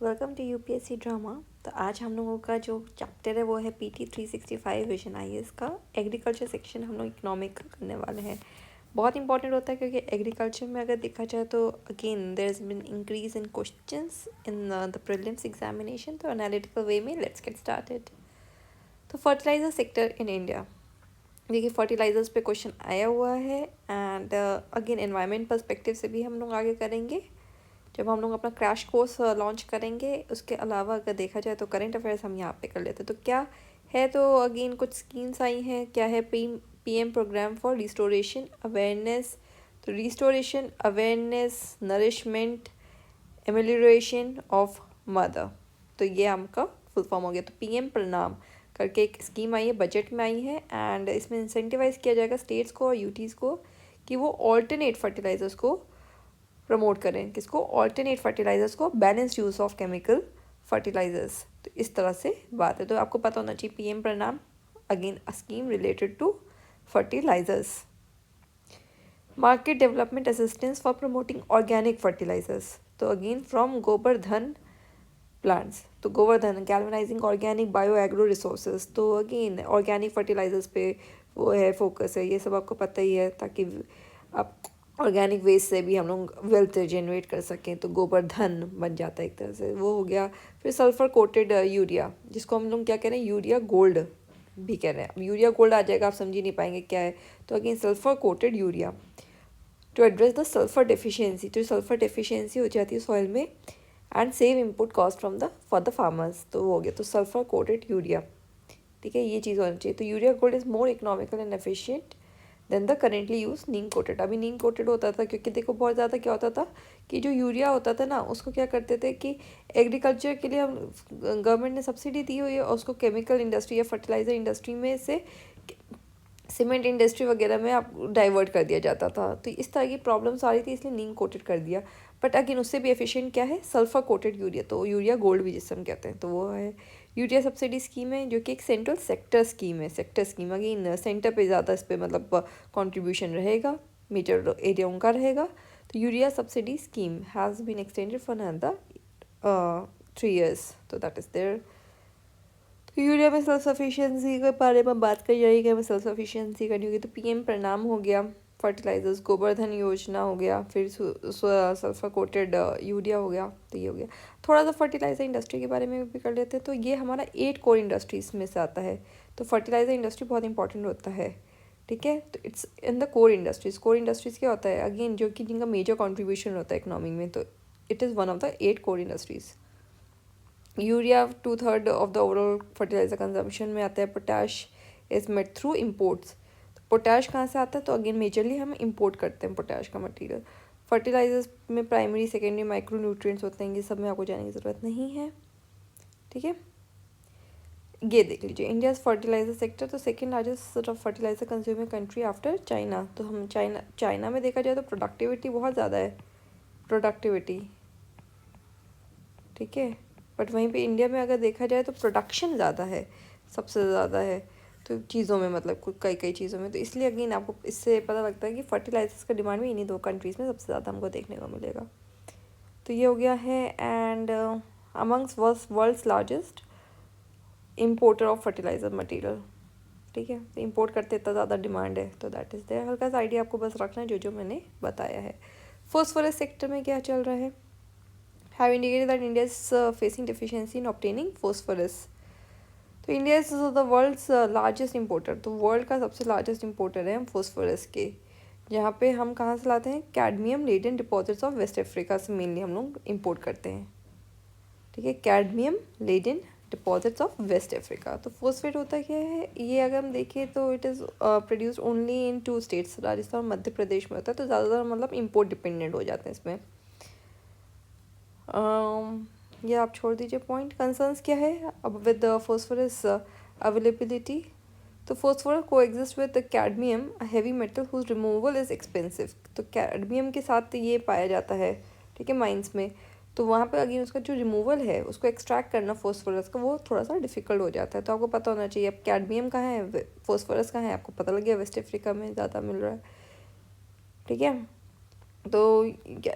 Welcome to UPSC drama. तो आज हम लोगों का जो चैप्टर है वो है पीटी 365 विजन आईएएस का एग्रीकल्चर सेक्शन। हम लोग इकोनॉमिक करने वाले हैं। बहुत इंपॉर्टेंट होता है क्योंकि एग्रीकल्चर में अगर देखा जाए तो again there is been increase in questions in the prelims examination. तो एनालिटिकल वे में लेट्स गेट स्टार्टेड। तो फर्टिलाइजर सेक्टर इन इंडिया, देखिए फर्टिलाइजर्स पे क्वेश्चन आया हुआ है एंड अगेन एनवायरनमेंट पर्सपेक्टिव से भी हम लोग आगे करेंगे जब हम लोग अपना क्रैश कोर्स लॉन्च करेंगे। उसके अलावा अगर देखा जाए तो करेंट अफेयर्स हम यहाँ पे कर लेते हैं। तो क्या है, तो अगेन कुछ स्कीम्स आई हैं। क्या है, PM programme for restoration awareness. तो restoration awareness nourishment amelioration of mother, तो ये आपका फुल फॉर्म हो गया। तो पीएम प्रणाम करके एक स्कीम आई है, बजट में आई है एंड इसमें इंसेंटिवाइज किया जाएगा स्टेट्स को और यूटीज़ को कि वो ऑल्टरनेट फर्टिलाइजर्स को प्रमोट करें। किसको? ऑल्टरनेट फर्टिलाइजर्स को, balance use of chemical fertilisers. तो इस तरह से बात है। तो आपको पता होना चाहिए PM Pranam again a scheme related to fertilisers. Market development assistance for promoting organic fertilisers. तो अगेन फ्रॉम गोवर्धन प्लांट्स। तो Govardhan galvanising organic bio agro resources. तो अगेन ऑर्गेनिक फर्टिलाइजर्स पे वो है, फोकस है। ये सब आपको पता ही है ताकि आप ऑर्गेनिक वेस्ट से भी हम लोग वेल्थ जनरेट कर सकें। तो गोवर्धन बन जाता है एक तरह से, वो हो गया। फिर सल्फर कोटेड यूरिया, जिसको हम लोग क्या कह रहे हैं, यूरिया गोल्ड भी कह रहे हैं। अब यूरिया गोल्ड आ जाएगा, आप समझ ही नहीं पाएंगे क्या है। तो again sulphur coated urea to address the sulphur deficiency. तो सल्फर डेफिशिएंसी हो जाती है सॉइल में and save input cost from the for the farmers. तो वो हो गया। तो सल्फर कोटेड यूरिया, ठीक है, ये चीज़ होनी चाहिए। तो urea gold is more economical and efficient then the currently use Neem coated. अभी नीम कोटेड होता था क्योंकि देखो बहुत ज़्यादा क्या होता था कि जो यूरिया होता था ना, उसको क्या करते थे कि एग्रीकल्चर के लिए हम गवर्नमेंट ने सब्सिडी दी हुई है और उसको केमिकल इंडस्ट्री या फर्टिलाइजर इंडस्ट्री में से सीमेंट इंडस्ट्री वगैरह में आप डाइवर्ट कर दिया जाता था। तो इस तरह की प्रॉब्लम्स आ रही थी, इसलिए नीम कोटेड कर दिया। बट अगेन उससे भी एफिशिएंट क्या है, सल्फर कोटेड यूरिया। तो यूरिया गोल्ड भी जिसे हम कहते हैं, तो वो है यूरिया सब्सिडी स्कीम है जो कि एक सेंट्रल सेक्टर स्कीम है। सेक्टर स्कीम अगेन सेंटर पे ज़्यादा इस पर मतलब कॉन्ट्रीब्यूशन रहेगा, मेजर एरिया उनका रहेगा। तो urea subsidy scheme has been extended for another 3 years। तो दैट इज़ देयर। तो यूरिया में सेल्फ सफिशिएंसी के बारे में बात करी जाएगी, हमें सेल्फ सफिशिएंसी करनी होगी। तो पीएम प्रणाम हो गया फर्टिलाइजर्स, गोवर्धन योजना हो गया, फिर सल्फर कोटेड यूरिया हो गया। तो ये हो गया। थोड़ा सा फर्टिलाइजर इंडस्ट्री के बारे में भी कर लेते हैं। तो ये हमारा 8 कोर इंडस्ट्रीज में से आता है। तो फर्टिलाइजर इंडस्ट्री बहुत इंपॉर्टेंट होता है, ठीक है। तो it's in the core industries. Core industries क्या होता है, अगेन जो कि जिनका मेजर कॉन्ट्रीब्यूशन होता है इकोनॉमी में। तो it is one of the 8 core industries. Urea 2/3 of the overall fertiliser consumption में आता है। Potash is made through imports. तो पोटैश कहाँ से आता है, तो अगेन मेजरली हम इम्पोर्ट करते हैं पोटैश का मटेरियल। फर्टिलाइजर्स में प्राइमरी सेकेंडरी माइक्रो न्यूट्रिएंट्स होते हैं, ये सब में आपको जाने की ज़रूरत नहीं है, ठीक है। ये देख लीजिए इंडिया फर्टिलाइजर सेक्टर। तो second largest fertiliser consuming country after China. तो हम चाइना में देखा जाए तो प्रोडक्टिविटी बहुत ज़्यादा है, प्रोडक्टिविटी, ठीक है। बट वहीं पे इंडिया में अगर देखा जाए तो प्रोडक्शन ज़्यादा है, सबसे ज़्यादा है। तो चीज़ों में मतलब कई कई चीज़ों में। तो इसलिए अगेन आपको इससे पता लगता है कि फर्टिलाइजर्स का डिमांड भी इन्हीं 2 कंट्रीज़ में सबसे ज़्यादा हमको देखने को मिलेगा। तो ये हो गया है। And amongst world's largest importer of fertiliser material, ठीक है। तो इम्पोर्ट करते इतना ज़्यादा डिमांड है, तो दैट इज़ देयर। हल्का सा आइडिया आपको बस रखना है जो मैंने बताया है। फॉस्फोरस सेक्टर में क्या चल रहा है, have indicated that India is facing deficiency in obtaining phosphorus। तो India is the world's largest importer. तो वर्ल्ड का सबसे लार्जेस्ट इम्पोर्टर है हम फॉस्फोरस के, जहाँ पे हम कहाँ से लाते हैं, cadmium laden deposits of West Africa से मेनली हम लोग इम्पोर्ट करते हैं, ठीक है। Cadmium laden deposits of West Africa. तो फॉस्फेट होता क्या है, ये अगर हम देखें तो it is produced only in 2 states, Rajasthan और मध्य प्रदेश में होता है। तो ज़्यादातर मतलब इम्पोर्ट डिपेंडेंट हो जाते हैं इसमें। ये आप छोड़ दीजिए पॉइंट। कंसर्न्स क्या है अब विद फॉस्फोरस अवेलेबिलिटी। तो phosphorus coexist with cadmium heavy metal whose removal is expensive. तो कैडमियम के साथ ये पाया जाता है, ठीक है, माइंस में। तो वहाँ पे अगेन उसका जो रिमूवल है, उसको एक्सट्रैक्ट करना फॉस्फोरस का, वो थोड़ा सा डिफिकल्ट हो जाता है। तो आपको पता होना चाहिए अब कैडमियम कहाँ है, फॉस्फोरस कहाँ है, आपको पता लग गया वेस्ट अफ्रीका में ज़्यादा मिल रहा है, ठीक है। तो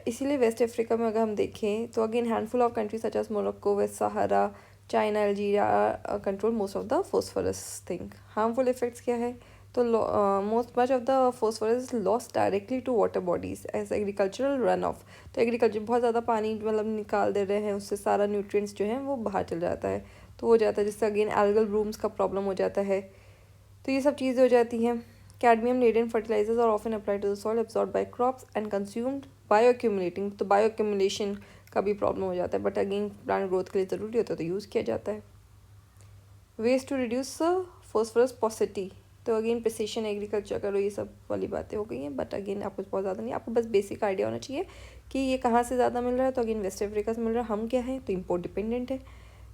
इसीलिए वेस्ट अफ्रीका में अगर हम देखें तो again handful of countries such as Morocco, West Sahara, China, Algeria control most of the phosphorus thing. Harmful effects क्या है? तो most much of the phosphorus lost directly to water bodies as agricultural run off. तो agriculture बहुत ज़्यादा पानी मतलब निकाल दे रहे हैं, उससे सारा न्यूट्रिएंट्स जो है वो बाहर चल जाता है, तो हो जाता है, जिससे अगेन एल्गल ब्लूम्स का प्रॉब्लम हो जाता है। तो ये सब चीज़ें हो जाती हैं। Cadmium laden fertilizers are often applied to the soil, absorbed by crops and consumed bioaccumulating। तो बायोअक्यूमुलेशन का भी प्रॉब्लम हो जाता है, बट अगेन प्लांट ग्रोथ के लिए ज़रूरी होता है तो यूज़ किया जाता है। Ways to reduce phosphorus paucity. तो अगेन प्रिसिशन एग्रीकल्चर करो, ये सब वाली बातें हो गई हैं, बट अगेन आपको बहुत ज़्यादा नहीं, आपको बस बेसिक आइडिया होना चाहिए कि ये कहाँ से ज़्यादा मिल रहा है। तो अगेन वेस्ट अफ्रीका से मिल रहा है, हम क्या है तो इम्पोर्ट डिपेंडेंट है,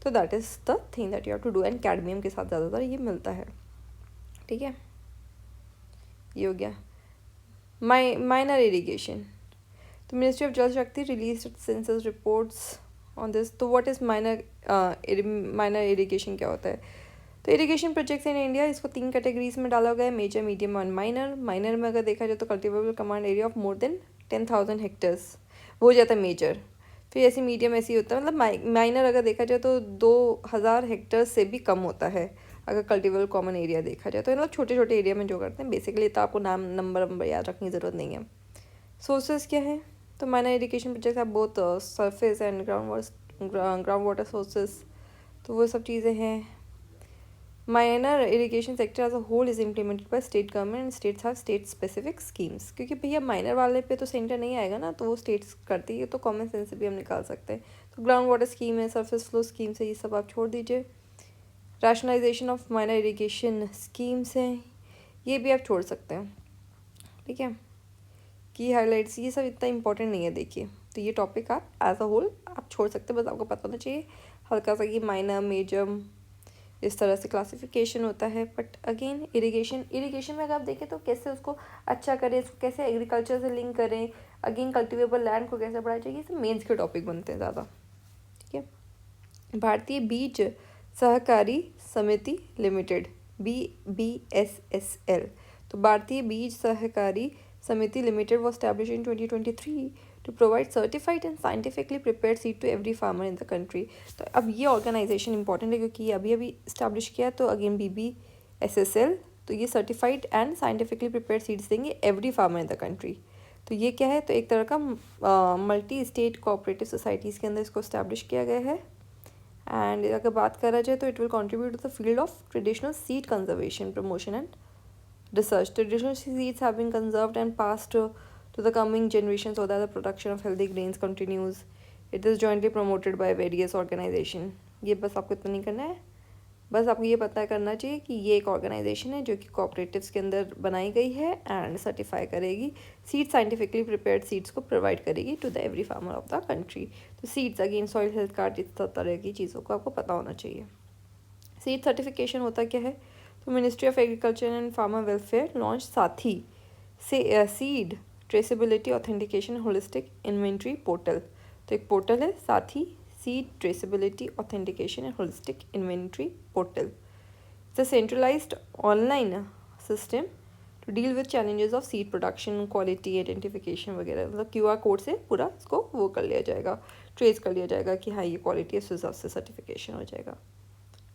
तो that is the thing that you have to do. And cadmium के साथ ज़्यादातर ये मिलता है, ठीक है। ये हो गया माइनर इरीगेशन। तो मिनिस्ट्री ऑफ जल शक्ति release census reports on this. तो व्हाट इज़ माइनर इरीगेशन क्या होता है? तो इरीगेशन प्रोजेक्ट्स इन इंडिया, इसको 3 कैटेगरीज में डाला गया है, मेजर, मीडियम और माइनर। माइनर में अगर देखा जाए तो cultivable command area of more than 10,000 hectares, वो हो जाता है मेजर। फिर ऐसे मीडियम ऐसे ही होता है, मतलब माइनर अगर देखा जाए तो 2,000 हेक्टर से भी कम होता है अगर कल्टिवेबल कॉमन एरिया देखा जाए तो, मतलब छोटे छोटे एरिया में जो करते हैं बेसिकली। तो आपको नाम नंबर याद रखने की ज़रूरत नहीं है। सोर्सेज क्या है? तो माइनर इरिगेशन प्रोजेक्ट है both surface and ground water sources, तो वो सब चीज़ें हैं। Minor irrigation sector as a whole is implemented by state government and states have state specific schemes. क्योंकि भैया माइनर वाले पे तो सेंटर नहीं आएगा ना, तो वो स्टेट्स करती है, तो कॉमन सेंस से भी हम निकाल सकते हैं। तो ग्राउंड वाटर स्कीम है, सरफेस फ्लो स्कीम है, ये सब आप छोड़ दीजिए। Rationalisation of minor irrigation schemes हैं, ये भी आप छोड़ सकते हैं, ठीक है। की हाइलाइट्स, ये सब इतना इंपॉर्टेंट नहीं है, देखिए। तो ये टॉपिक आप एज अ होल आप छोड़ सकते हैं, बस आपको पता होना चाहिए हल्का सा कि माइनर, मेजर, इस तरह से क्लासिफिकेशन होता है। बट अगेन इरिगेशन में अगर आप देखें तो कैसे उसको अच्छा करें, इसको कैसे एग्रीकल्चर से लिंक करें, अगेन कल्टिवेबल लैंड को कैसे बढ़ाया जाए, ये सब मेंस के टॉपिक बनते हैं ज़्यादा, ठीक है। भारतीय बीज सहकारी समिति लिमिटेड, BBSSL। तो भारतीय बीज सहकारी समिति limited was established in 2023 to provide certified and scientifically prepared seed to every farmer in the country। तो अब ये ऑर्गेनाइजेशन इंपॉर्टेंट है क्योंकि ये अभी अभी इस्टेब्लिश किया, तो अगेन BBSSL, तो ये certified and scientifically prepared seeds देंगे every farmer in the country. तो ये क्या है? तो एक तरह का मल्टी स्टेट कोऑपरेटिव सोसाइटीज़ के अंदर इसको इस्टेब्लिश किया गया है। एंड अगर बात करा जाए तो it will contribute to the field of traditional seed conservation, promotion and research. Traditional seeds have been conserved and passed to the coming generations so that the production of healthy grains continues. It is jointly promoted by various organization। ये बस आपको इतना नहीं करना है, बस आपको ये पता करना चाहिए कि ये एक ऑर्गेनाइजेशन है जो कि कोऑपरेटिव्स के अंदर बनाई गई है एंड सर्टिफाई करेगी सीड, साइंटिफिकली प्रिपेयर्ड सीड्स को प्रोवाइड करेगी to the every farmer of the country. तो seeds again soil health card, इस तरह की चीज़ों को आपको पता होना चाहिए। सीड सर्टिफिकेशन होता क्या है? तो ministry of agriculture and farmer welfare launch Sathi से seed traceability authentication holistic inventory portal. तो एक पोर्टल है Sathi seed traceability authentication and holistic inventory portal. It's a centralised online system to deal with challenges of seed production, quality, identification वगैरह। मतलब QR code से पूरा इसको वो कर लिया जाएगा, ट्रेस कर लिया जाएगा कि हाँ ये क्वालिटी है, उस हिसाब से सर्टिफिकेशन हो जाएगा,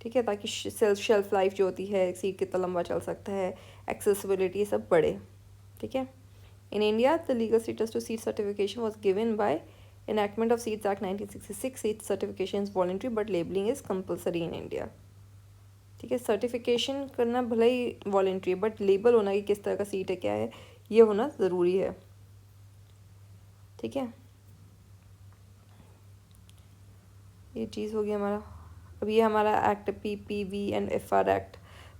ठीक है। ताकि शेल्फ लाइफ जो होती है सीड कितना लंबा चल सकता है, एक्सेसिबिलिटी सब बढ़े, ठीक है। In India the legal status to seed certification was given by enactment of Seeds Act 1966। Seed certification is voluntary but labelling is compulsory in India, ठीक है। सर्टिफिकेशन करना भले ही वॉलेंट्री है बट लेबल होना कि किस तरह का सीड है, क्या है, ये होना ज़रूरी है, ठीक है। ये चीज़ हो गई हमारा। अब ये हमारा act PPV and FR act.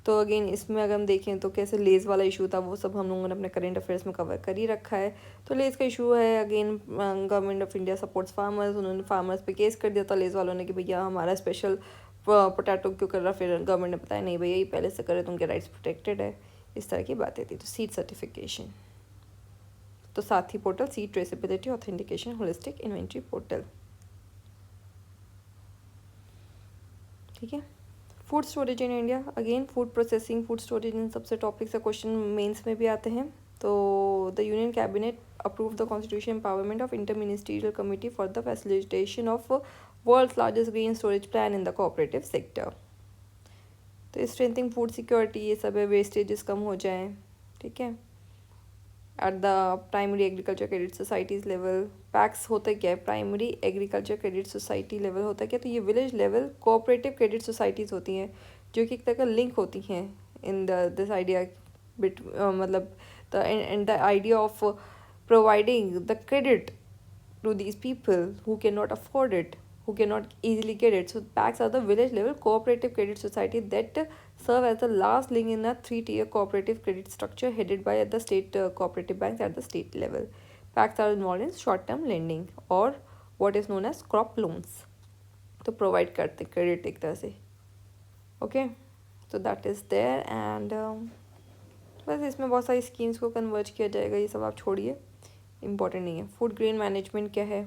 तो अगेन इसमें अगर हम देखें तो कैसे लेज़ वाला इशू था वो सब हम लोगों ने अपने करंट अफेयर्स में कवर कर ही रखा है। तो लेज़ का इशू है, again government of India supports farmers, उन्होंने फार्मर्स पे केस कर दिया था लेज़ वालों ने कि भैया हमारा स्पेशल पोटैटो क्यों कर रहा। फिर गवर्नमेंट ने बताया नहीं भैया ये पहले से करे तो उनके राइट्स प्रोटेक्टेड है, इस तरह की बातें थी। तो सीड सर्टिफिकेशन, तो साथ ही portal seed traceability authentication holistic inventory portal, ठीक है। Food storage in India, again food processing, food storage, इन सबसे टॉपिक से क्वेश्चन मेंस में भी आते हैं। तो the union cabinet approved the constitution empowerment of interministerial committee for the facilitation of world's largest green storage plan in the cooperative sector. तो strengthening food security, ये सब है, वेस्टेजेस कम हो जाए, ठीक है. At the primary agriculture credit societies level, PACS होता क्या है, primary agriculture credit society level होता है क्या, तो ये village level cooperative credit societies होती हैं जो कि एक तरह का लिंक होती हैं इन दिस आइडिया बिट, मतलब the idea of providing the credit to these people who cannot afford it, who cannot easily get it. So PACs are the village level cooperative credit society that serve as the last link in a 3-tier cooperative credit structure headed by the state cooperative banks at the state level. PACs are involved in short term lending or what is known as crop loans. तो provide करते credit एक तरह से. Okay, so that is there and बस इसमें बहुत सारी schemes को कन्वर्ज किया जाएगा, ये सब आप छोड़िए, इम्पॉर्टेंट नहीं है. फूड ग्रेन मैनेजमेंट क्या है,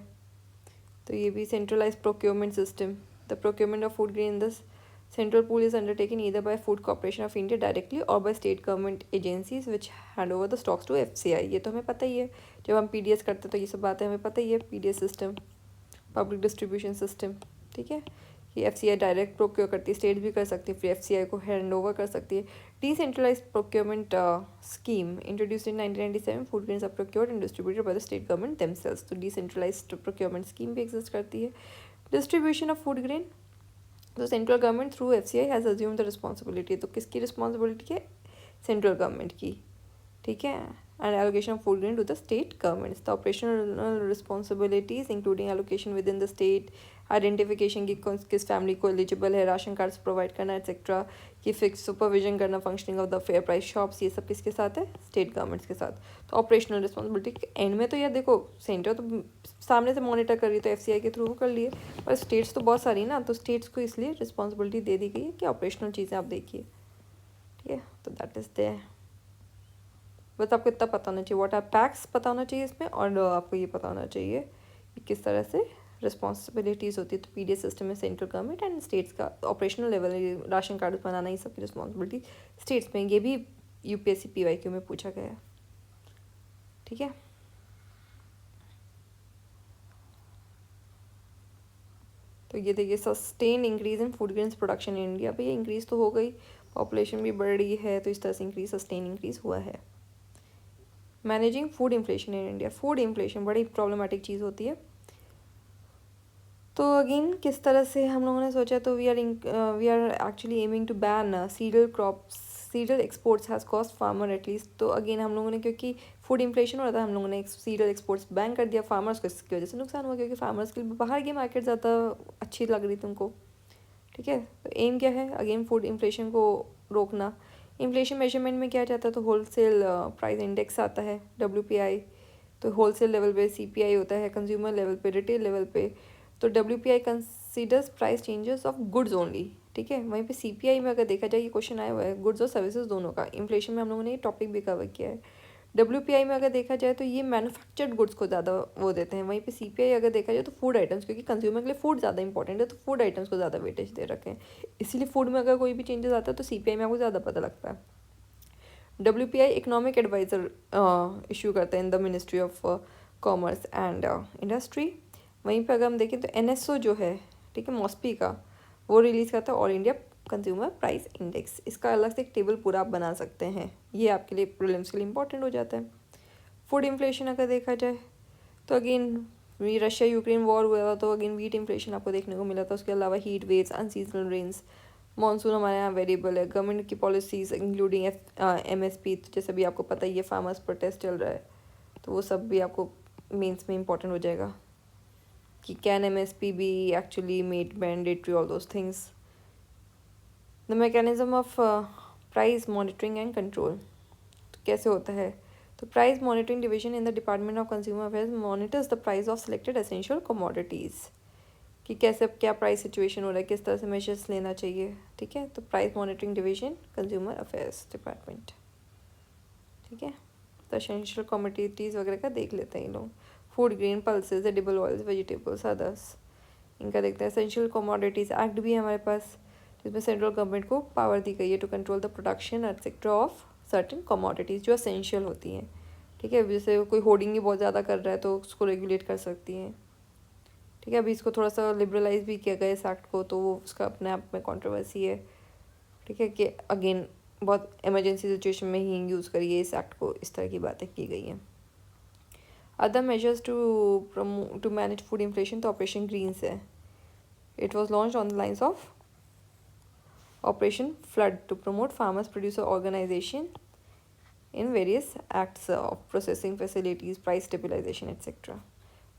तो ये भी centralise procurement system. The procurement of food grain the central pool is undertaken either by Food Corporation of India directly और by state government agencies which hand over the stocks to FCI. ये तो हमें पता ही है, जब हम PDS करते हैं तो ये सब बातें हमें पता ही है. PDS system, public distribution system, ठीक है. ये FCI डायरेक्ट प्रोक्योर करती है, स्टेट भी कर सकती है, फिर FCI को हैंड ओवर कर सकती है. Decentralise procurement scheme introduced in 1997, food grains are procured and distributed by the state government themselves. तो डिसेंट्रलाइज्ड प्रोक्योरमेंट स्कीम भी एग्जिस्ट करती है. डिस्ट्रीब्यूशन ऑफ फूड ग्रेन, तो central government through FCI has assume the responsibility. तो किसकी responsibility है, central government की, ठीक है. And allocation of food grain to the state governments. The operational responsibilities including allocation within the state, identification कि किस family को एलिजिबल है, राशन कार्ड्स प्रोवाइड करना एट्सेट्रा, कि फिक्स सुपरविजन करना functioning of the fair price shops, ये सब किसके साथ है, स्टेट गवर्नमेंट्स के साथ. तो ऑपरेशनल रिस्पॉन्सिबिलिटी एंड में तो यार देखो, सेंटर तो सामने से मॉनिटर कर रही है तो FCI के थ्रू कर लिए, पर स्टेट्स तो बहुत सारी ना, तो स्टेट्स को इसलिए रिस्पॉन्सिबिलिटी दे दी गई है कि ऑपरेशनल चीज़ें आप देखिए, ठीक है. तो दैट इज़ देयर. बस आपको इतना पता होना चाहिए, व्हाट आर पैक्स पता होना चाहिए इसमें, और आपको ये पता होना चाहिए कि किस तरह से रिस्पॉन्सिबिलिटीज़ होती है. तो PDS सिस्टम में सेंट्रल गवर्नमेंट एंड स्टेट्स का ऑपरेशनल लेवल, राशन कार्ड बनाना, ये सब की रिस्पॉन्सिबिलिटी स्टेट्स में. ये भी UPSC PYQ में पूछा गया है, ठीक है. तो ये देखिए, sustain increase in food grains production in India. भाई इंक्रीज़ तो हो गई, पॉपुलेशन भी बढ़ रही है, तो इस तरह से इंक्रीज, सस्टेन इंक्रीज हुआ है. Managing food inflation in India. Food inflation बड़ी प्रॉब्लमेटिक चीज़ होती है. तो अगेन किस तरह से हम लोगों ने सोचा, तो we are actually aiming to ban cereal crops, cereal exports has cost farmer at least. तो अगेन हम लोगों ने, क्योंकि फूड इन्फ्लेशन हो रहा था, हम लोगों ने सीरियल एक्सपोर्ट्स बैन कर दिया. फार्मर्स को इसकी वजह से नुकसान हुआ, क्योंकि फार्मर्स के लिए बाहर की मार्केट ज़्यादा अच्छी लग रही थी उनको, ठीक है. तो एम क्या है, अगेन फूड इन्फ्लेशन को रोकना. इन्फ्लेशन मेजरमेंट में क्या जाता है, तो होलसेल प्राइस इंडेक्स आता है, WPI. तो होलसेल लेवल पे CPI होता है, कंज्यूमर लेवल पे, रिटेल लेवल पे. तो WPI considers price changes of goods only, ठीक है. वहीं पे CPI में अगर देखा जाए, ये क्वेश्चन आया हुआ है, गुड्स और सर्विसेज दोनों का. इन्फ्लेशन में हम लोगों ने ये टॉपिक भी कवर किया है. WPI में अगर देखा जाए तो ये मैन्युफैक्चर्ड गुड्स को ज़्यादा वो देते हैं. वहीं पे CPI अगर देखा जाए तो फूड आइटम्स, क्योंकि कंज्यूमर के लिए फूड ज़्यादा इंपॉर्टेंट है, तो फूड आइटम्स को ज़्यादा वेटेज दे रखे हैं. इसीलिए फूड में अगर कोई भी चेंजेस आता है तो CPI में आपको ज़्यादा पता लगता है. WPI इकोनॉमिक एडवाइज़र इशू करते हैं in the ministry of commerce and industry. वहीं पे अगर हम देखें तो NSO जो है, ठीक है, मॉस्पी का, वो रिलीज़ करता है all India consumer price index. इसका अलग से एक टेबल पूरा आप बना सकते हैं, ये आपके लिए प्रीलिम्स के लिए इंपॉर्टेंट हो जाता है. फूड इन्फ्लेशन अगर देखा जाए तो अगेन रशिया यूक्रेन वॉर हुआ था, तो अगेन वीट इन्फ्लेशन आपको देखने को मिला था. उसके अलावा heat waves, unseasonal rains, monsoon हमारे यहाँ वेरिएबल है. गवर्नमेंट की पॉलिसीज़ इंक्लूडिंग MSP, जैसे भी आपको पता ही है, फार्मर्स प्रोटेस्ट चल रहा है, तो वो सब भी आपको मेंस में इंपॉर्टेंट हो जाएगा कि can MSP B actually made mandatory, all those things. The mechanism of price monitoring and control, तो कैसे होता है, तो price monitoring division in the department of consumer affairs monitors the price of selected essential commodities, कि कैसे क्या price situation हो रहा है, किस तरह से मेजर्स लेना चाहिए, ठीक है. तो price monitoring division consumer affairs department, ठीक है. तो एसेंशियल कमोडिटीज़ वगैरह का देख लेते हैं ये लोग. Food grain, pulses, edible oils, vegetables, others, इनका देखते हैं. एसेंशियल कमोडिटीज़ एक्ट भी है हमारे पास, जिसमें सेंट्रल गवर्नमेंट को पावर दी गई है to control the production etcetera of certain commodities जो एसेंशियल होती हैं, ठीक है, जैसे कोई होर्डिंग ही बहुत ज़्यादा कर रहा है तो उसको रेगुलेट कर सकती हैं। ठीक है, अभी इसको थोड़ा सा लिबरलाइज भी किया गया इस एक्ट को, तो वो उसका अपने आप में कंट्रोवर्सी है। ठीक है, कि अगेन बहुत इमरजेंसी सिचुएशन में ही यूज़ करिए इस एक्ट को, इस तरह की बातें की गई हैं। Other measures to manage food inflation, तो ऑपरेशन ग्रीन्स है। It was launch on the lines of operation flood to promote farmers producer organisation in various acts of processing facilities, price stabilization etc.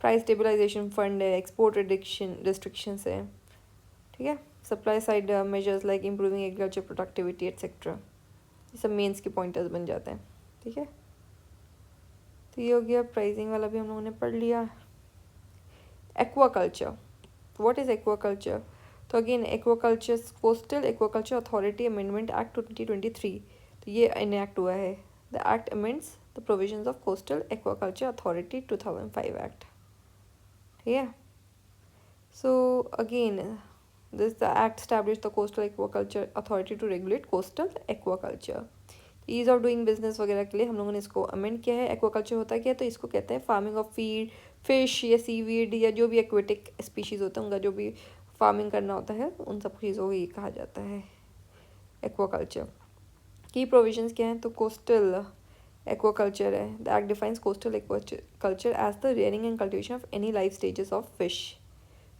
Price stabilisation fund है, export restrictions है। ठीक है, supply side measures like improving agriculture productivity etcetera, ये सब mains के pointers बन जाते हैं। ठीक है, तो ये हो गया, प्राइसिंग वाला भी हम लोगों ने पढ़ लिया। Aquaculture, what is aquaculture? तो again aquaculture, coastal aquaculture authority amendment act 2023, तो ये इनएक्ट हुआ है। The act amends the provisions of Coastal Aquaculture Authority 2005 Act. Yeah. So again, the act established the Coastal Aquaculture Authority to regulate coastal aquaculture. Ease of doing business वगैरह के लिए हम लोगों ने इसको अमेंड किया है। एक्वाकल्चर होता क्या है? तो इसको कहते हैं फार्मिंग ऑफ फीड, फिश या सीवीड या जो भी एक्वेटिक स्पीशीज़ होता है उनका जो भी फार्मिंग करना होता है, उन सब चीज़ों को ये कहा जाता है एक्वाकल्चर। की प्रोविजंस क्या हैं? तो कोस्टल एक्वाकल्चर है। The act defines coastal aquaculture as the rearing and cultivation of any life stages of fish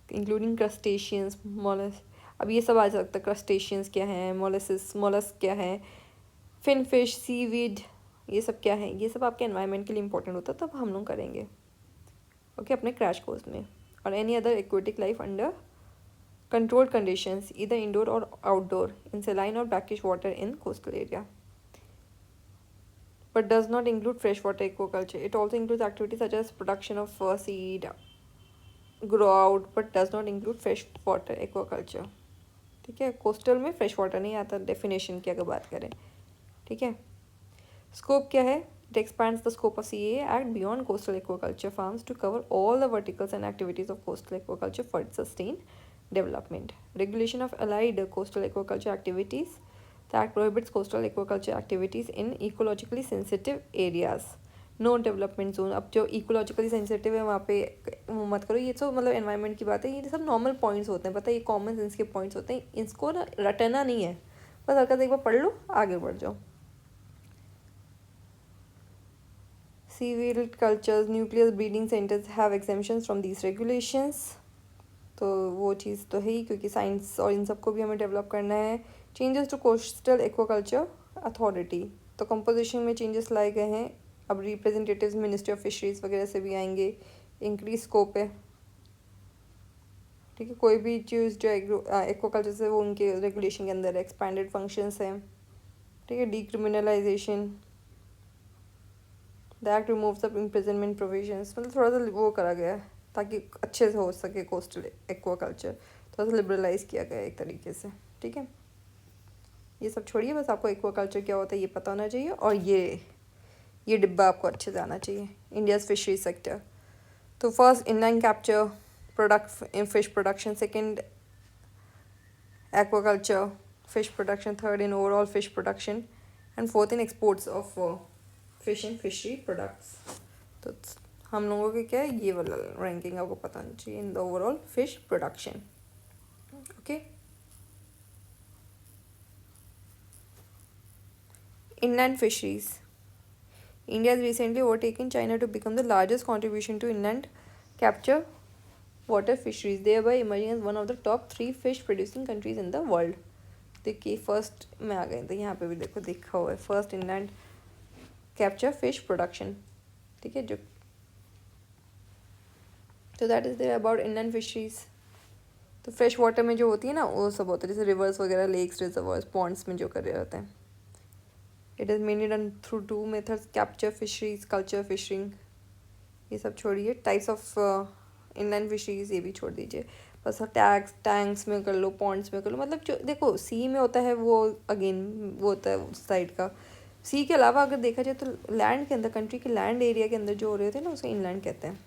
including crustaceans, molluscs. अब ये सब आ सकता है, क्रस्टेशियंस क्या हैं, मोलस क्या है, फिन फिश, सीवीड, ये सब क्या है? ये सब आपके एनवायरनमेंट के लिए इंपॉर्टेंट होता है, तब हम लोग करेंगे ओके अपने क्रैश कोर्स में। और any other aquatic life under controlled conditions either indoor or outdoor in saline or brackish water in coastal area, but does not include freshwater aquaculture. It also includes activities such as production of seed, grow out, but does not include freshwater aquaculture. ठीक है, coastal में fresh water नहीं आता definition की अगर बात करें। ठीक है, स्कोप क्या है? It expands the scope of CAA Act beyond coastal aquaculture farms to cover all the verticals and activities of coastal aquaculture for its sustained development. Regulation of allied coastal aquaculture activities. The Act prohibits coastal aquaculture activities in ecologically sensitive areas. No development zone. अब जो ecologically sensitive है वहाँ पे मत करो। ये तो मतलब एनवायरनमेंट की बात है, ये सब नॉर्मल पॉइंट्स होते हैं, पता है, ये कॉमन सेंस के पॉइंट्स होते हैं, इसको ना रटना नहीं है, बस हल्का एक बार पढ़ लो, आगे बढ़ जाओ। Seaweed cultures, nuclear breeding centers have exemptions from these regulations. तो वो चीज़ तो है ही, क्योंकि साइंस और इन सबको भी हमें डेवलप करना है। Changes to coastal aquaculture authority, तो कंपोजिशन में चेंजेस लाए गए हैं। अब रिप्रेजेंटेटिव्स मिनिस्ट्री ऑफ फिशरीज वगैरह से भी आएंगे। इंक्रीज स्कोप है। ठीक है, कोई भी चीज़ जो एक्वाकल्चर से वो उनके रेगुलेशन के अंदर एक्सपैंडेड फंक्शंस हैं। ठीक है, decriminalisation, the act removes the imprisonment provisions, मतलब थोड़ा सा वो करा गया है ताकि अच्छे से हो सके कोस्टल एक्वाकल्चर, थोड़ा सा लिबरलाइज किया गया एक तरीके से। ठीक है, ये सब छोड़िए, बस आपको एक्वाकल्चर क्या होता है ये पता होना चाहिए, और ये डिब्बा आपको अच्छे से आना चाहिए। इंडियाज़ फिशरी सेक्टर, तो first inline capture product in fish production, second aquaculture fish production, third in overall fish production, and fourth in exports of fish and fishery products. तो हम लोगों के क्या है, ये वाला रैंकिंग आपको पता होना चाहिए in the overall fish production. Okay, inland fisheries. India has recently overtaken China to become the largest contribution to inland capture water fisheries, thereby emerging as one of the top 3 fish producing countries in the world. देखिए first में आ गए, तो यहाँ पे भी देखो देखा हुआ है first inland capture fish production. ठीक है, जो तो that is there about inland fisheries. तो फ्रेश वाटर में जो होती है ना वो सब होता है, जैसे रिवर्स वगैरह, लेक्स, रिजर्वर्स, पॉन्ड्स में जो कर रहे होते हैं। It is mainly done through 2 methods, capture fisheries, culture fishing. ये सब छोड़िए, टाइप्स ऑफ इनलैंड फिशरीज ये भी छोड़ दीजिए, बस टैंक्स में कर लो, पॉन्ड्स में कर लो। मतलब जो देखो सी में होता है वो अगेन वो होता है उस साइड का। सी के अलावा अगर देखा जाए तो लैंड के अंदर, कंट्री के लैंड एरिया के अंदर जो हो रहे थे ना उसे इनलैंड कहते हैं।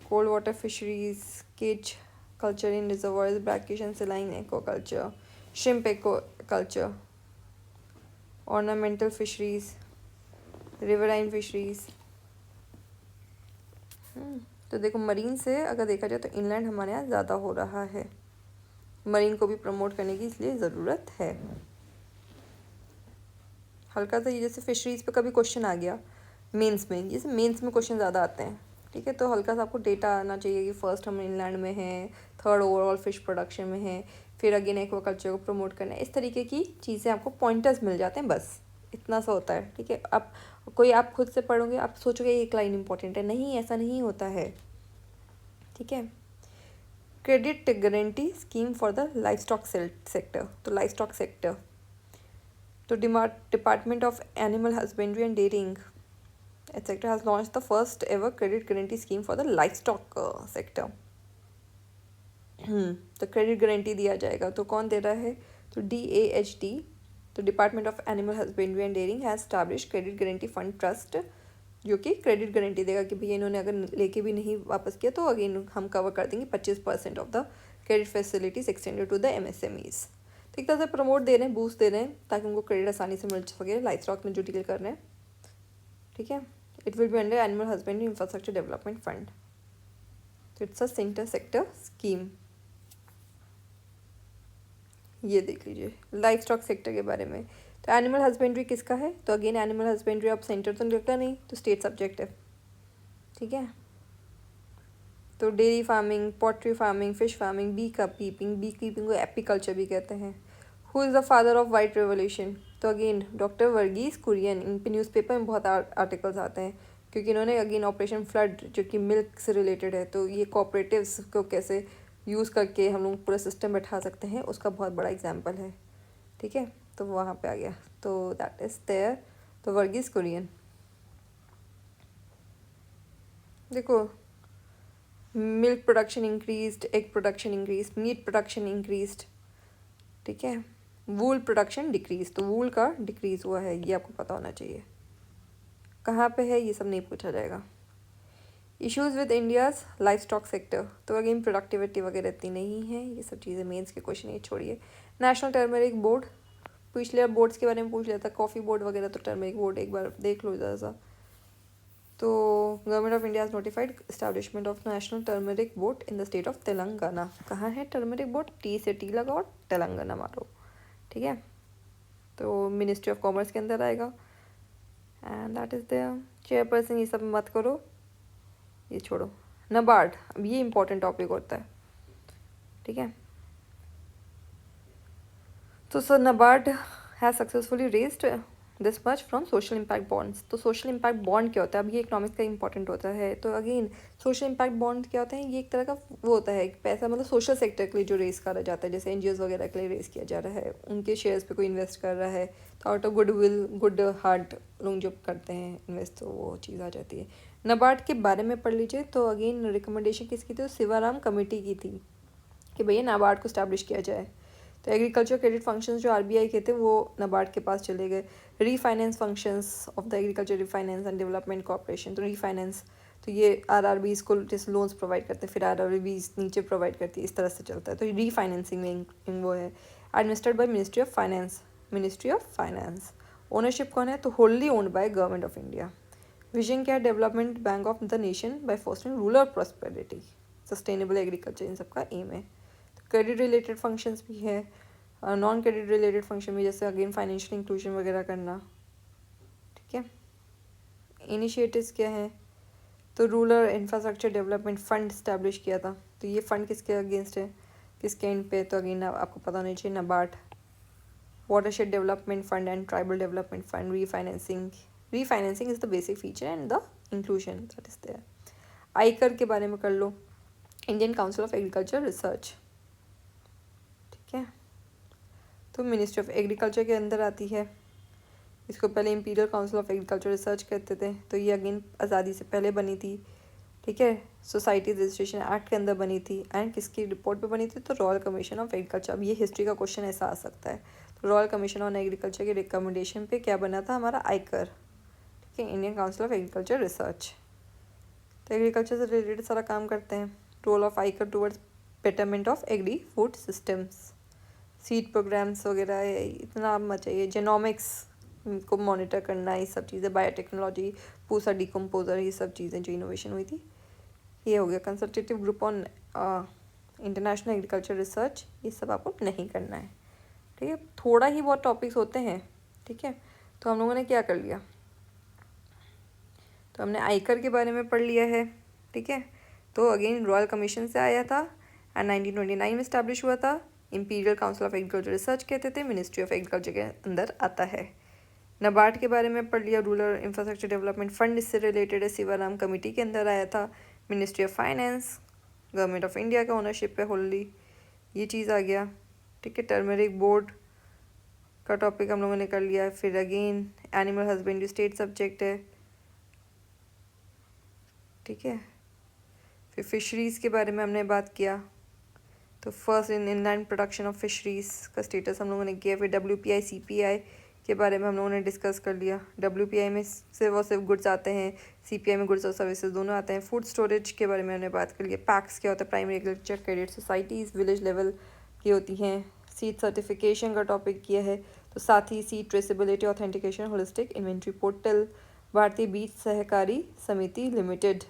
Cold water fisheries, cage culture in reservoirs, brackish and saline aquaculture, shrimp aquaculture, ornamental fisheries, riverine fisheries. तो देखो मरीन से अगर देखा जाए तो इनलैंड हमारे यहाँ ज़्यादा हो रहा है, मरीन को भी प्रमोट करने की इसलिए ज़रूरत है। हल्का सा ये जैसे फिशरीज़ पे कभी क्वेश्चन आ गया मेंस में, जैसे मेंस में क्वेश्चन ज़्यादा आते हैं, ठीक है, तो हल्का सा आपको डेटा आना चाहिए कि फर्स्ट हम इनलैंड में हैं, थर्ड ओवरऑल फिश प्रोडक्शन में है, फिर अगेन एक्वाकल्चर को प्रमोट करना है, इस तरीके की चीज़ें आपको पॉइंटर्स मिल जाते हैं, बस इतना सा होता है, ठीक है। आप कोई आप खुद से पढ़ोगे आप सोचोगे एक लाइन इंपॉर्टेंट है, नहीं ऐसा नहीं होता है, ठीक है। Credit guarantee scheme for the livestock sector, तो लाइफ स्टॉक सेक्टर, तो department of animal husbandry and dairying etc. has launched the first ever credit guarantee scheme for the livestock sector. तो क्रेडिट गारंटी दिया जाएगा, तो कौन दे रहा है, तो DAHD, तो department of animal husbandry and dairying has establish credit guarantee fund trust, जो कि क्रेडिट गारंटी देगा कि भैया इन्होंने अगर लेके भी नहीं वापस किया तो अगेन हम कवर कर देंगे 25% of the credit facilities extended to the MSMEs। तो एक तरह से प्रमोट दे रहे हैं, बूस्ट दे रहे हैं ताकि उनको क्रेडिट आसानी से मिल सके लाइफ स्टॉक में जो डील कर रहे हैं, ठीक है। It will be under Animal Husbandry Infrastructure Development Fund. So it's a center sector scheme. ये देख लीजिए लाइफ स्टॉक सेक्टर के बारे में। तो एनिमल हस्बेंड्री किसका है, तो अगेन एनिमल हस्बेंड्री अब सेंटर तो निकला नहीं, तो स्टेट सब्जेक्ट है, ठीक है। तो dairy farming, poultry farming, fish farming, bee keeping को एपीकल्चर भी कहते हैं। Who is the father of white revolution, तो अगेन डॉक्टर वर्गीस कुरियन। इन पे न्यूज़पेपर में बहुत आर्टिकल्स आते हैं क्योंकि इन्होंने अगेन ऑपरेशन फ्लड जो कि मिल्क से रिलेटेड है, तो ये कोऑपरेटिव्स को कैसे यूज़ करके हम लोग पूरा सिस्टम बैठा सकते हैं उसका बहुत बड़ा एग्जाम्पल है, ठीक है। तो वहाँ पे आ गया, तो दैट इज़ देयर, तो वर्गीस कुरियन। देखो milk production increased, egg production increase, meat production increased, ठीक है। वूल प्रोडक्शन डिक्रीज, तो वूल का डिक्रीज हुआ है, ये आपको पता होना चाहिए। कहाँ पे है ये सब नहीं पूछा जाएगा। Issues with India's life stock sector, तो अगेन प्रोडक्टिविटी वगैरह इतनी नहीं है, ये सब चीज़ें मेंस के क्वेश्चन ये छोड़िए। नेशनल टर्मरिक बोर्ड, पिछले बोर्ड्स के बारे में पूछ लिया था, कॉफ़ी बोर्ड वगैरह, तो टर्मरिक बोर्ड एक बार देख लो ज़रा सा। तो government of India notified establishment of national turmeric board in the state of Telangana. कहाँ है टर्मरिक बोर्ड, टी से टी लगाओ, तेलंगाना मारो, ठीक है। तो मिनिस्ट्री ऑफ कॉमर्स के अंदर आएगा and that is the chairperson. ये सब मत करो, ये छोड़ो। नबार्ड, अब ये इंपॉर्टेंट टॉपिक होता है, ठीक है। तो sir NABARD has successfully raised this much from social impact bonds. तो सोशल इम्पैक्ट बॉन्ड क्या होता है, अब ये इकोनॉमिक्स का इंपॉर्टेंट होता है। तो अगेन सोशल इम्पैक्ट बॉन्ड क्या होता है, ये एक तरह का वो होता है, पैसा मतलब सोशल सेक्टर के लिए जो रेस करा जाता है, जैसे NGOs वगैरह के लिए रेस किया जा रहा है, उनके शेयर्स पे कोई इन्वेस्ट कर रहा है, तो out of goodwill, good heart लोग जो करते हैं इन्वेस्ट, तो वो चीज़ आ जाती है। नबार्ड के बारे में पढ़ लीजिए। तो अगेन रिकमेंडेशन किसकी थी, शिवराम कमेटी की थी कि भैया नाबार्ड को स्टैब्लिश किया जाए। तो एग्रीकल्चर क्रेडिट फंक्शंस जो RBI के थे वो नाबार्ड के पास चले गए। Refinance functions of the agriculture refinance and development corporation, तो रीफाइनेंस, तो ये RRBs को जैसे लोन्स प्रोवाइड करते हैं, फिर RRBs नीचे प्रोवाइड करती है, इस तरह से चलता है। तो रीफाइनेंसिंग में वो है। Administered by ministry of finance, ministry of finance. Ownership कौन है, तो wholly owned by government of India. Vision क्या है, development bank of the nation by fostering rural prosperity, sustainable agriculture, इन सबका एम है। क्रेडिट रिलेटेड फंक्शंस भी है, नॉन क्रेडिट रिलेटेड फंक्शन भी, जैसे अगेन फाइनेंशियल इंक्लूजन वगैरह करना, ठीक है। इनिशिएटिव्स क्या है, तो rural infrastructure development fund establish किया था। तो ये फंड किसके अगेंस्ट है, किसके एंड पे, तो अगेन आपको पता होना चाहिए, NABARD. Watershed development fund and tribal development fund. Refinancing is the basic feature and the inclusion that is there. ICAR के बारे में कर लो, Indian council of agriculture Research, ठीक है। तो मिनिस्ट्री ऑफ एग्रीकल्चर के अंदर आती है। इसको पहले imperial council of agriculture research कहते थे। तो ये अगेन आज़ादी से पहले बनी थी, ठीक है। सोसाइटी रजिस्ट्रेशन एक्ट के अंदर बनी थी एंड किसकी रिपोर्ट पे बनी थी, तो रॉयल कमीशन ऑफ एग्रीकल्चर। अब ये हिस्ट्री का क्वेश्चन ऐसा आ सकता है। तो रॉयल कमीशन ऑन एग्रीकल्चर के रिकमेंडेशन पे क्या बना था हमारा, आईकर, ठीक है, Indian council of agriculture research. तो एग्रीकल्चर से रिलेटेड सारा काम करते हैं। Role of ICAR towards betterment of agri food systems, seed programmes वगैरह, इतना मत चाहिए। जेनोमिक्स, को मॉनिटर करना, ये सब चीज़ें, बायोटेक्नोलॉजी, पूसा डिकम्पोजर, ये सब चीज़ें जो इनोवेशन हुई थी। ये हो गया consultative group on international agriculture research, ये सब आपको नहीं करना है, ठीक है। थोड़ा ही बहुत टॉपिक्स होते हैं, ठीक है। तो हम लोगों ने क्या कर लिया, तो हमने आयकर के बारे में पढ़ लिया है, ठीक है। तो अगेन रॉयल कमीशन से आया था एंड 1929 में इस्टेब्लिश हुआ था। Imperial council of agriculture research कहते थे, मिनिस्ट्री ऑफ एग्रीकल्चर के अंदर आता है। नाबार्ड के बारे में पढ़ लिया, रूरल इंफ्रास्ट्रक्चर डेवलपमेंट फंड इससे रिलेटेड है, शिवराम कमेटी के अंदर आया था। Ministry of finance government of India के ओनरशिप पे होल्ली, ये चीज़ आ गया, ठीक है। टर्मरिक बोर्ड का टॉपिक हम लोगों ने कर लिया। फिर again animal husbandry state subject है, ठीक है। फिर फिशरीज़ के बारे में हमने बात किया, तो first in inland production of fisheries का स्टेटस हम लोगों ने किया। फिर WPI CPI के बारे में हम लोगों ने डिस्कस कर लिया। WPI में सिर्फ गुड्स आते हैं, CPI में गुड्स और सर्विसेज दोनों आते हैं। फूड स्टोरेज के बारे में हमने बात कर लिया। पैक्स क्या होता है, primary agriculture credit societies village level की होती हैं। सीड सर्टिफिकेशन का टॉपिक किया है, तो साथ ही seed traceability authentication holistic inventory portal, Bharatiya Beej सहकारी समिति लिमिटेड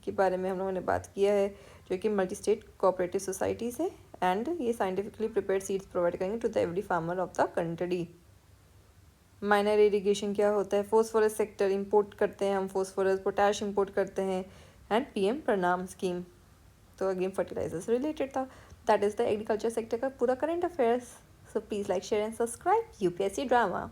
के बारे में हम लोगों ने बात किया है, जो कि मल्टी स्टेट कोऑपरेटिव सोसाइटीज़ है एंड ये साइंटिफिकली प्रिपेयर्ड सीड्स प्रोवाइड करेंगे to the every farmer of the country. Minor irrigation क्या होता है, फोस्फोरस सेक्टर इंपोर्ट करते हैं हम, फोस्फोरस पोटैश इंपोर्ट करते हैं, एंड PM प्रणाम स्कीम, तो अगेन फर्टिलाइजर से रिलेटेड था। That is the agriculture sector का पूरा current affairs. So please like share and subscribe UPSC drama.